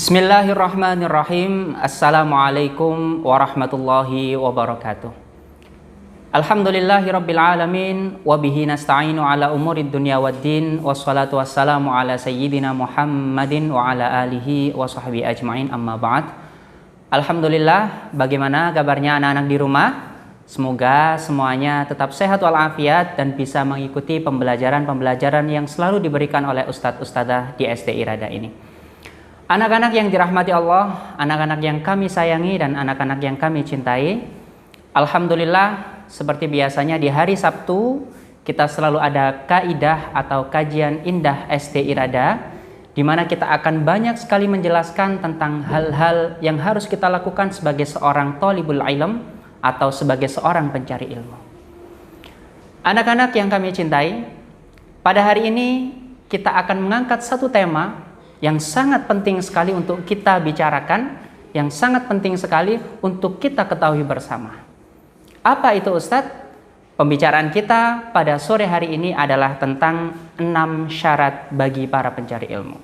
Bismillahirrahmanirrahim. Assalamualaikum warahmatullahi wabarakatuh. Alhamdulillahirabbil alamin wa bihi nasta'inu ala umurid dunya waddin wassalatu wassalamu ala sayyidina Muhammadin wa ala alihi wa sahbihi ajmain, amma ba'd. Alhamdulillah, bagaimana kabarnya anak-anak di rumah? Semoga semuanya tetap sehat walafiat dan bisa mengikuti pembelajaran yang selalu diberikan oleh ustadz-ustadzah di SD Irada ini. Anak-anak yang dirahmati Allah, anak-anak yang kami sayangi dan anak-anak yang kami cintai, alhamdulillah seperti biasanya di hari Sabtu kita selalu ada kaidah atau kajian indah SD Irada, di mana kita akan banyak sekali menjelaskan tentang hal-hal yang harus kita lakukan sebagai seorang thalibul ilm atau sebagai seorang pencari ilmu. Anak-anak yang kami cintai, pada hari ini kita akan mengangkat satu tema yang sangat penting sekali untuk kita bicarakan, yang sangat penting sekali untuk kita ketahui bersama. Apa itu Ustadz? Pembicaraan kita pada sore hari ini adalah tentang 6 syarat bagi para pencari ilmu.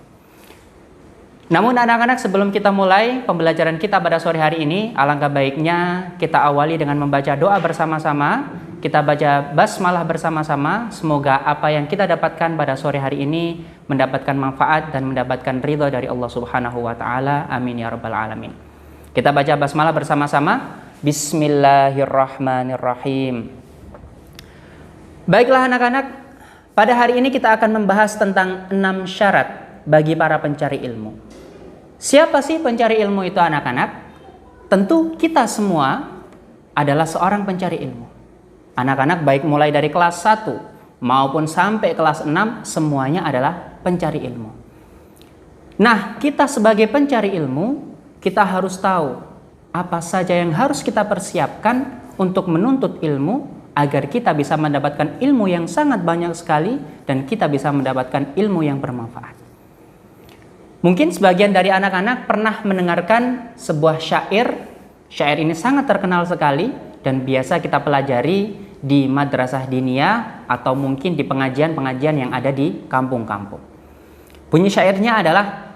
Namun anak-anak, sebelum kita mulai pembelajaran kita pada sore hari ini, alangkah baiknya kita awali dengan membaca doa bersama-sama. Kita baca basmalah bersama-sama. Semoga apa yang kita dapatkan pada sore hari ini mendapatkan manfaat dan mendapatkan ridha dari Allah Subhanahu wa taala. Amin ya rabbal alamin. Kita baca basmalah bersama-sama. Bismillahirrahmanirrahim. Baiklah anak-anak, pada hari ini kita akan membahas tentang 6 syarat bagi para pencari ilmu. Siapa sih pencari ilmu itu anak-anak? Tentu kita semua adalah seorang pencari ilmu. Anak-anak baik mulai dari kelas 1 maupun sampai kelas 6 semuanya adalah pencari ilmu. Nah, kita sebagai pencari ilmu, kita harus tahu apa saja yang harus kita persiapkan untuk menuntut ilmu agar kita bisa mendapatkan ilmu yang sangat banyak sekali dan kita bisa mendapatkan ilmu yang bermanfaat. Mungkin sebagian dari anak-anak pernah mendengarkan sebuah syair. Syair ini sangat terkenal sekali dan biasa kita pelajari di madrasah diniyah atau mungkin di pengajian-pengajian yang ada di kampung-kampung. Bunyi syairnya adalah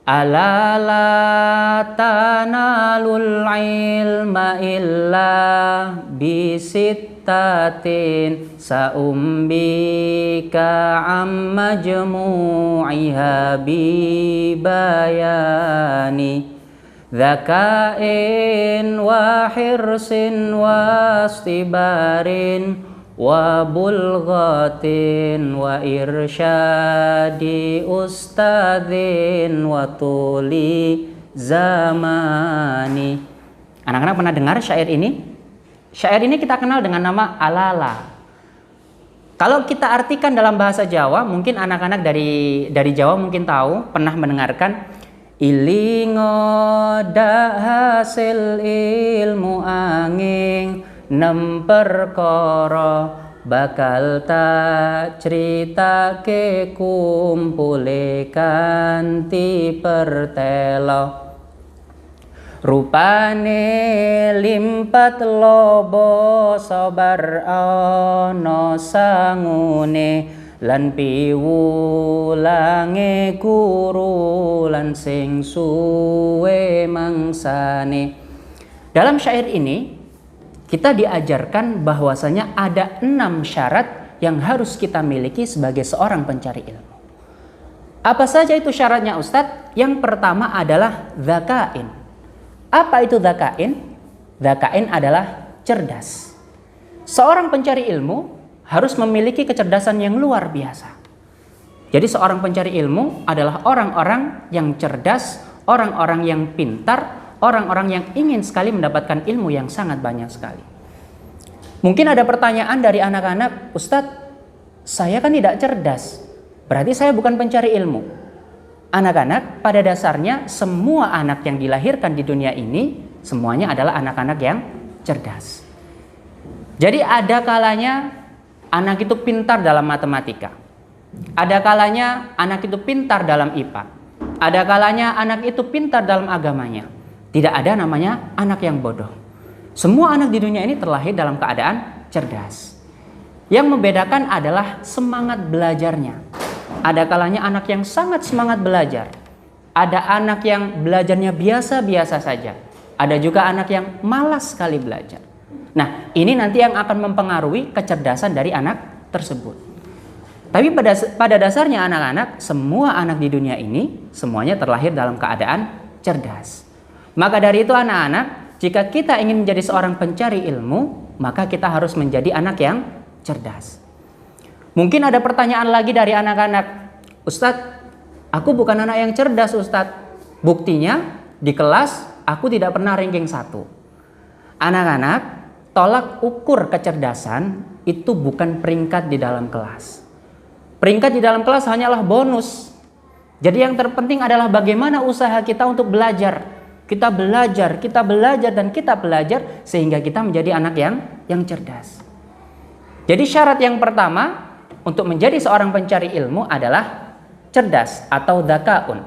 ala la tanalul ilma illa bisittatin saumbika amma jumu'iha bibayani dzakain wa hirsin wa istibarin wa bulghatin wa irsyadi ustadzin wa tuli zamani. Anak-anak pernah dengar syair ini? Syair ini kita kenal dengan nama alala. Kalau kita artikan dalam bahasa Jawa, mungkin anak-anak dari Jawa mungkin tahu, pernah mendengarkan ilingo dak hasil ilmu angin 6 perkara bakal tak critake kumpule kanthi pertelo. Rupane limpat lobo sabar ana sangune lan piwulange guru lan sing suwe mangsane. Dalam syair ini kita diajarkan bahwasanya ada 6 syarat yang harus kita miliki sebagai seorang pencari ilmu. Apa saja itu syaratnya Ustadz? Yang pertama adalah dzakain. Apa itu dzakain? Dzakain adalah cerdas. Seorang pencari ilmu harus memiliki kecerdasan yang luar biasa. Jadi seorang pencari ilmu adalah orang-orang yang cerdas, orang-orang yang pintar, orang-orang yang ingin sekali mendapatkan ilmu yang sangat banyak sekali. Mungkin ada pertanyaan dari anak-anak, Ustadz, saya kan tidak cerdas, berarti saya bukan pencari ilmu. Anak-anak, pada dasarnya semua anak yang dilahirkan di dunia ini semuanya adalah anak-anak yang cerdas. Jadi ada kalanya anak itu pintar dalam matematika. Ada kalanya anak itu pintar dalam IPA. Ada kalanya anak itu pintar dalam agamanya. Tidak ada namanya anak yang bodoh. Semua anak di dunia ini terlahir dalam keadaan cerdas. Yang membedakan adalah semangat belajarnya. Ada kalanya anak yang sangat semangat belajar. Ada anak yang belajarnya biasa-biasa saja. Ada juga anak yang malas sekali belajar. Nah, ini nanti yang akan mempengaruhi kecerdasan dari anak tersebut. Tapi pada dasarnya anak-anak, semua anak di dunia ini semuanya terlahir dalam keadaan cerdas. Maka dari itu anak-anak, jika kita ingin menjadi seorang pencari ilmu, maka kita harus menjadi anak yang cerdas. Mungkin ada pertanyaan lagi dari anak-anak, Ustadz, aku bukan anak yang cerdas Ustadz. Buktinya di kelas aku tidak pernah ranking 1. Anak-anak, tolak ukur kecerdasan itu bukan peringkat di dalam kelas. Peringkat di dalam kelas hanyalah bonus. Jadi yang terpenting adalah bagaimana usaha kita untuk belajar. Kita belajar dan kita belajar sehingga kita menjadi anak yang cerdas. Jadi syarat yang pertama untuk menjadi seorang pencari ilmu adalah cerdas atau dzakaun.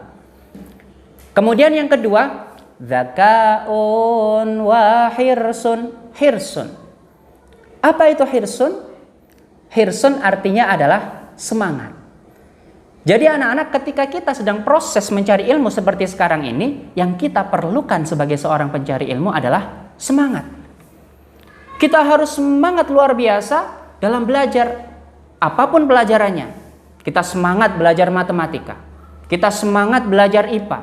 Kemudian yang kedua, dzakaun wa hirsun. Hirsun. Apa itu hirsun? Hirsun artinya adalah semangat. Jadi anak-anak, ketika kita sedang proses mencari ilmu seperti sekarang ini, yang kita perlukan sebagai seorang pencari ilmu adalah semangat. Kita harus semangat luar biasa dalam belajar apapun pelajarannya. Kita semangat belajar matematika, kita semangat belajar IPA,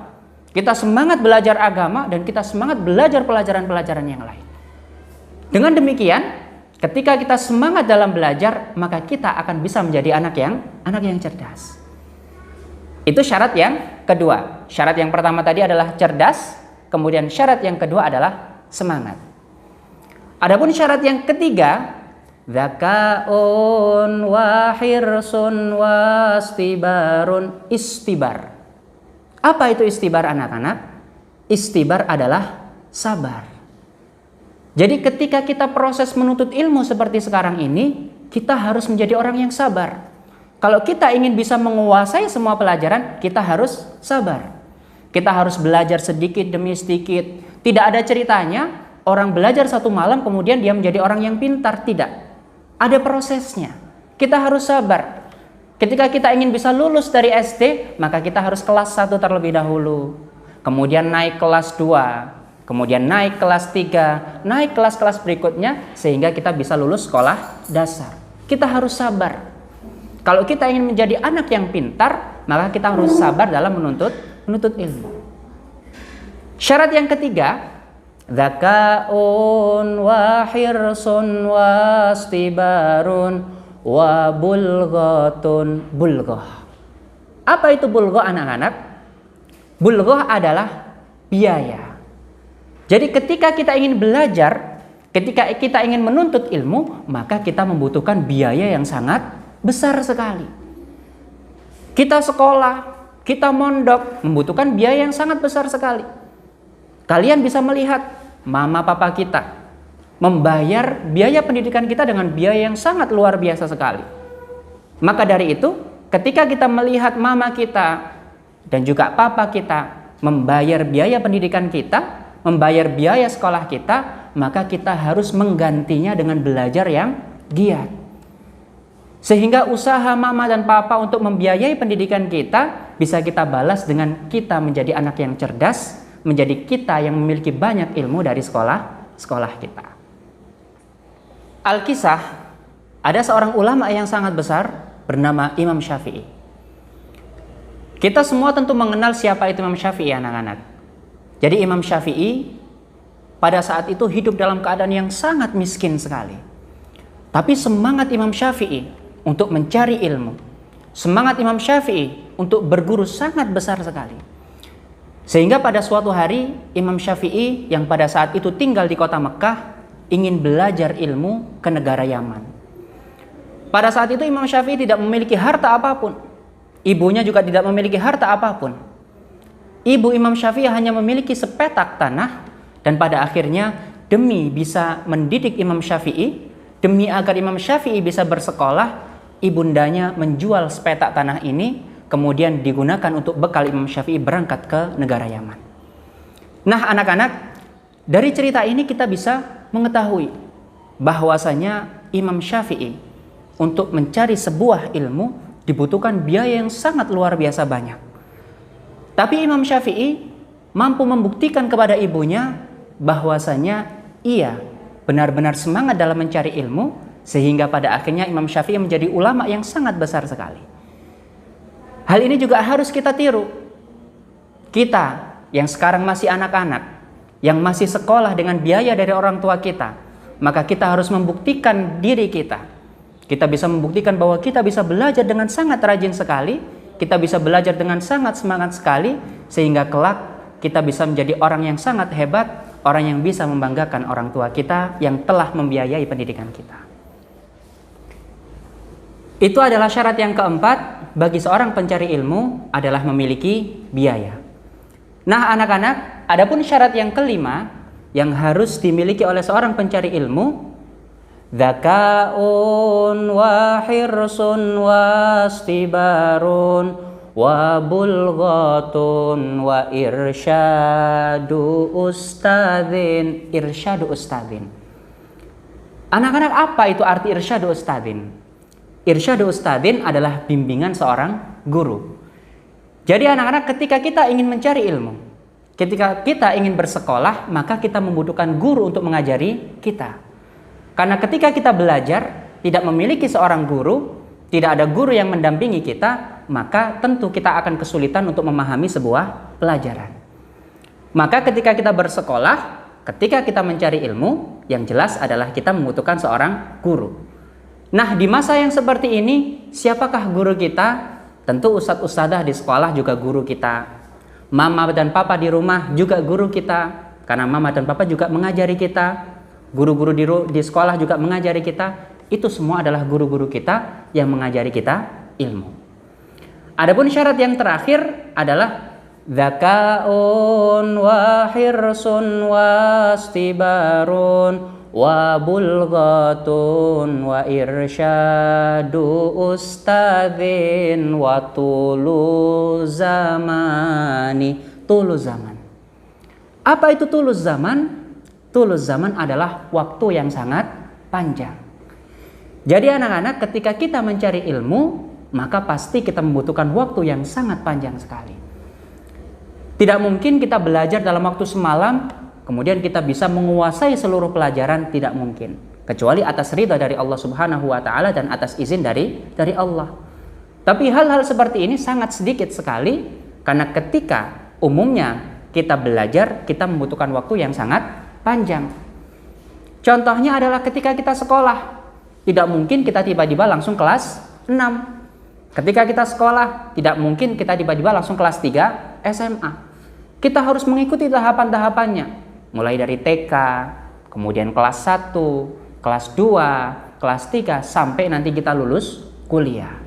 kita semangat belajar agama, dan kita semangat belajar pelajaran-pelajaran yang lain. Dengan demikian, ketika kita semangat dalam belajar, maka kita akan bisa menjadi anak yang cerdas. Itu syarat yang kedua. Syarat yang pertama tadi adalah cerdas, kemudian syarat yang kedua adalah semangat. Adapun syarat yang ketiga, dzakaun wa hirsun wastibarun. Istibar. Apa itu istibar anak-anak? Istibar adalah sabar. Jadi ketika kita proses menuntut ilmu seperti sekarang ini, kita harus menjadi orang yang sabar. Kalau kita ingin bisa menguasai semua pelajaran, kita harus sabar. Kita harus belajar sedikit demi sedikit. Tidak ada ceritanya orang belajar satu malam kemudian dia menjadi orang yang pintar. Tidak. Ada prosesnya. Kita harus sabar. Ketika kita ingin bisa lulus dari SD, maka kita harus kelas 1 terlebih dahulu. Kemudian naik kelas 2. Kemudian naik kelas 3. Naik kelas-kelas berikutnya sehingga kita bisa lulus sekolah dasar. Kita harus sabar. Kalau kita ingin menjadi anak yang pintar, maka kita harus sabar dalam menuntut ilmu. Syarat yang ketiga, dzakaun wa hirsun wastibarun wa bulghatun. Bulghah. Apa itu bulghah anak-anak? Bulghah adalah biaya. Jadi ketika kita ingin belajar, ketika kita ingin menuntut ilmu, maka kita membutuhkan biaya yang sangat besar sekali. Kita sekolah, kita mondok, membutuhkan biaya yang sangat besar sekali. Kalian bisa melihat mama papa kita membayar biaya pendidikan kita dengan biaya yang sangat luar biasa sekali. Maka dari itu, ketika kita melihat mama kita dan juga papa kita membayar biaya pendidikan kita, membayar biaya sekolah kita, maka kita harus menggantinya dengan belajar yang giat. Sehingga usaha mama dan papa untuk membiayai pendidikan kita bisa kita balas dengan kita menjadi anak yang cerdas, menjadi kita yang memiliki banyak ilmu dari sekolah kita. Alkisah, ada seorang ulama yang sangat besar bernama Imam Syafi'i. Kita semua tentu mengenal siapa itu Imam Syafi'i anak-anak. Jadi Imam Syafi'i pada saat itu hidup dalam keadaan yang sangat miskin sekali. Tapi semangat Imam Syafi'i untuk mencari ilmu, semangat Imam Syafi'i untuk berguru sangat besar sekali. Sehingga pada suatu hari Imam Syafi'i yang pada saat itu tinggal di kota Mekah ingin belajar ilmu ke negara Yaman. Pada saat itu Imam Syafi'i tidak memiliki harta apapun. Ibunya juga tidak memiliki harta apapun. Ibu Imam Syafi'i hanya memiliki sepetak tanah, dan pada akhirnya demi bisa mendidik Imam Syafi'i, demi agar Imam Syafi'i bisa bersekolah, ibundanya menjual sepetak tanah ini, kemudian digunakan untuk bekal Imam Syafi'i berangkat ke negara Yaman. Nah anak-anak, dari cerita ini kita bisa mengetahui bahwasanya Imam Syafi'i untuk mencari sebuah ilmu dibutuhkan biaya yang sangat luar biasa banyak. Tapi Imam Syafi'i mampu membuktikan kepada ibunya bahwasanya ia benar-benar semangat dalam mencari ilmu, sehingga pada akhirnya Imam Syafi'i menjadi ulama yang sangat besar sekali. Hal ini juga harus kita tiru. Kita yang sekarang masih anak-anak, yang masih sekolah dengan biaya dari orang tua kita, maka kita harus membuktikan diri kita. Kita bisa membuktikan bahwa kita bisa belajar dengan sangat rajin sekali, kita bisa belajar dengan sangat semangat sekali, sehingga kelak kita bisa menjadi orang yang sangat hebat, orang yang bisa membanggakan orang tua kita yang telah membiayai pendidikan kita. Itu adalah syarat yang keempat bagi seorang pencari ilmu, adalah memiliki biaya. Nah anak-anak, adapun syarat yang kelima yang harus dimiliki oleh seorang pencari ilmu, dzakaun wa hirsun wastibarun wa bulghatun wa irsyadu ustadzin. Irsyadu ustadzin. Anak-anak, apa itu arti irsyadu ustadzin? Irsyadu ustadzin adalah bimbingan seorang guru. Jadi anak-anak, ketika kita ingin mencari ilmu, ketika kita ingin bersekolah, maka kita membutuhkan guru untuk mengajari kita. Karena ketika kita belajar, tidak memiliki seorang guru, tidak ada guru yang mendampingi kita, maka tentu kita akan kesulitan untuk memahami sebuah pelajaran. Maka ketika kita bersekolah, ketika kita mencari ilmu, yang jelas adalah kita membutuhkan seorang guru. Nah, di masa yang seperti ini, siapakah guru kita? Tentu ustadz-ustadzah di sekolah juga guru kita. Mama dan papa di rumah juga guru kita. Karena mama dan papa juga mengajari kita. Guru-guru di sekolah juga mengajari kita. Itu semua adalah guru-guru kita yang mengajari kita ilmu. Adapun syarat yang terakhir adalah dzakaun wa hirsun wastibarun wa bulghatun wa irsyadu ustadzin wa tulu zamani. Tulu zaman. Apa itu tulu zaman? Tulu zaman adalah waktu yang sangat panjang. Jadi anak-anak, ketika kita mencari ilmu, maka pasti kita membutuhkan waktu yang sangat panjang sekali. Tidak mungkin kita belajar dalam waktu semalam, kemudian kita bisa menguasai seluruh pelajaran, tidak mungkin. Kecuali atas ridha dari Allah Subhanahu wa Ta'ala dan atas izin dari Allah. Tapi hal-hal seperti ini sangat sedikit sekali, karena ketika umumnya kita belajar, kita membutuhkan waktu yang sangat panjang. Contohnya adalah ketika kita sekolah, tidak mungkin kita tiba-tiba langsung kelas 6. Ketika kita sekolah, tidak mungkin kita tiba-tiba langsung kelas 3 SMA. Kita harus mengikuti tahapan-tahapannya. Mulai dari TK, kemudian kelas 1, kelas 2, kelas 3, sampai nanti kita lulus kuliah.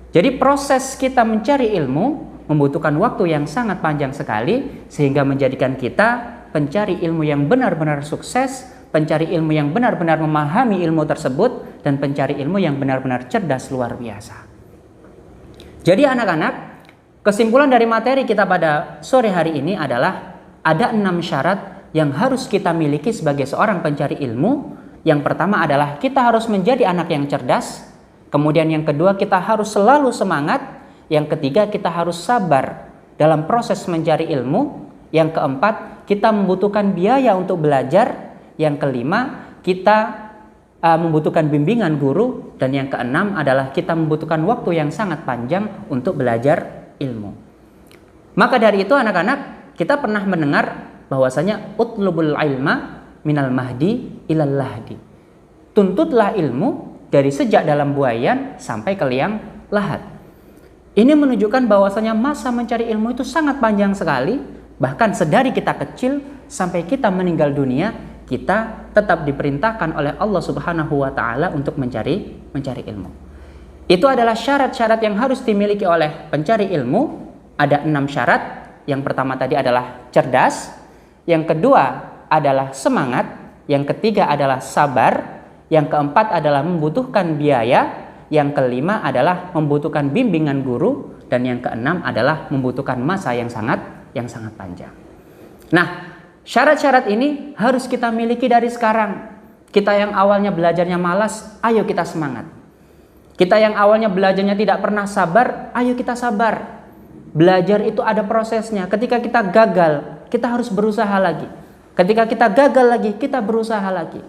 Jadi proses kita mencari ilmu membutuhkan waktu yang sangat panjang sekali, sehingga menjadikan kita pencari ilmu yang benar-benar sukses, pencari ilmu yang benar-benar memahami ilmu tersebut, dan pencari ilmu yang benar-benar cerdas luar biasa. Jadi anak-anak, kesimpulan dari materi kita pada sore hari ini adalah ada 6 syarat yang harus kita miliki sebagai seorang pencari ilmu. Yang pertama adalah kita harus menjadi anak yang cerdas. Kemudian yang kedua, kita harus selalu semangat. Yang ketiga, kita harus sabar dalam proses mencari ilmu. Yang keempat, kita membutuhkan biaya untuk belajar. Yang kelima, kita membutuhkan bimbingan guru. Dan yang keenam adalah kita membutuhkan waktu yang sangat panjang untuk belajar ilmu. Maka dari itu anak-anak, kita pernah mendengar bahwasanya utlubul ilma minal mahdi ilal lahdi. Tuntutlah ilmu dari sejak dalam buayan sampai ke liang lahat. Ini menunjukkan bahwasanya masa mencari ilmu itu sangat panjang sekali. Bahkan sedari kita kecil sampai kita meninggal dunia, kita tetap diperintahkan oleh Allah Subhanahu wa Ta'ala untuk mencari ilmu. Itu adalah syarat-syarat yang harus dimiliki oleh pencari ilmu. Ada 6 syarat. Yang pertama tadi adalah cerdas, yang kedua adalah semangat, yang ketiga adalah sabar, yang keempat adalah membutuhkan biaya, yang kelima adalah membutuhkan bimbingan guru, dan yang keenam adalah membutuhkan masa yang sangat panjang. Nah, syarat-syarat ini harus kita miliki dari sekarang. Kita yang awalnya belajarnya malas, ayo kita semangat. Kita yang awalnya belajarnya tidak pernah sabar, ayo kita sabar. Belajar itu ada prosesnya. Ketika kita gagal, kita harus berusaha lagi. Ketika kita gagal lagi, kita berusaha lagi.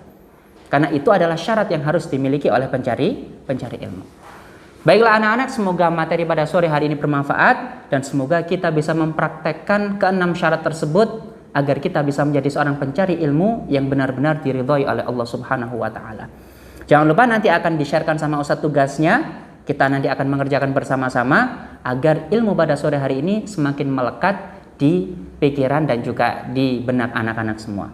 Karena itu adalah syarat yang harus dimiliki oleh pencari ilmu. Baiklah anak-anak, semoga materi pada sore hari ini bermanfaat dan semoga kita bisa mempraktekkan keenam syarat tersebut agar kita bisa menjadi seorang pencari ilmu yang benar-benar diridhoi oleh Allah Subhanahu wa taala. Jangan lupa nanti akan di-sharekan sama Ustadz tugasnya. Kita nanti akan mengerjakan bersama-sama agar ilmu pada sore hari ini semakin melekat di pikiran dan juga di benak anak-anak semua.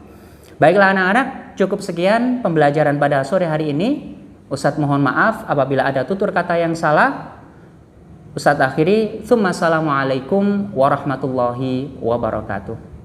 Baiklah anak-anak, cukup sekian pembelajaran pada sore hari ini. Ustadz mohon maaf apabila ada tutur kata yang salah. Ustadz akhiri, tsumma assalamualaikum warahmatullahi wabarakatuh.